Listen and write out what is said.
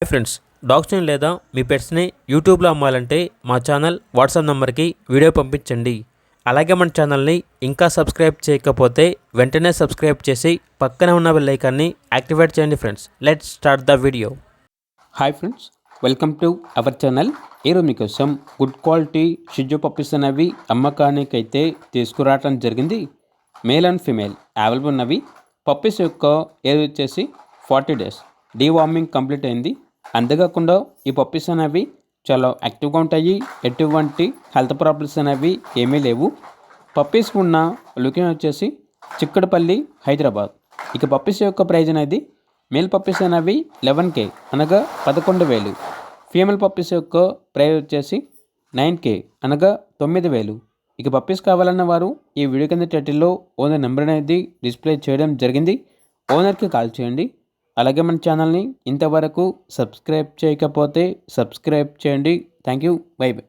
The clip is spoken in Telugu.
హాయ్ ఫ్రెండ్స్, డాగ్స్ని లేదా మీ పెట్స్ని యూట్యూబ్లో అమ్మాలంటే మా ఛానల్ వాట్సాప్ నెంబర్కి వీడియో పంపించండి. అలాగే మన ఛానల్ని ఇంకా సబ్స్క్రైబ్ చేయకపోతే వెంటనే సబ్స్క్రైబ్ చేసి పక్కనే ఉన్న బెల్ ఐకాన్ని యాక్టివేట్ చేయండి. Friends, let's start the video. Hi friends, welcome to our channel. ఈరోజు మీకోసం గుడ్ క్వాలిటీ షిజు పప్పీస్ అనేవి అమ్మకానికి అయితే తీసుకురావడం జరిగింది. మేల్ అండ్ ఫీమేల్ అవైలబుల్ ఉన్నవి. పప్పీస్ యొక్క ఏజ్ వచ్చేసి 40 days. డీవార్మింగ్ కంప్లీట్ అయింది. అంతేకాకుండా ఈ పప్పీస్ అనేవి చాలా యాక్టివ్గా ఉంటాయి. ఎటువంటి హెల్త్ ప్రాబ్లమ్స్ అనేవి ఏమీ లేవు. పప్పీస్ ఉన్న లొకేషన్ వచ్చేసి చిక్కడపల్లి, హైదరాబాద్. ఇక పప్పీస్ యొక్క ప్రైజ్ అనేది మేల్ పప్పీస్ అనేవి 11K అనగా 11,000. ఫీమేల్ పప్పీస్ యొక్క ప్రైజ్ వచ్చేసి 9K అనగా 9,000. ఇక పప్పీస్ కావాలన్న వారు ఈ వీడియో కింద టైటిల్లో ఓనర్ నెంబర్ అనేది డిస్ప్లే చేయడం జరిగింది. ఓనర్కి కాల్ చేయండి. అలాగే మన ఛానల్ని ఇంతవరకు సబ్స్క్రైబ్ చేయకపోతే సబ్స్క్రైబ్ చేయండి. Thank you. By by.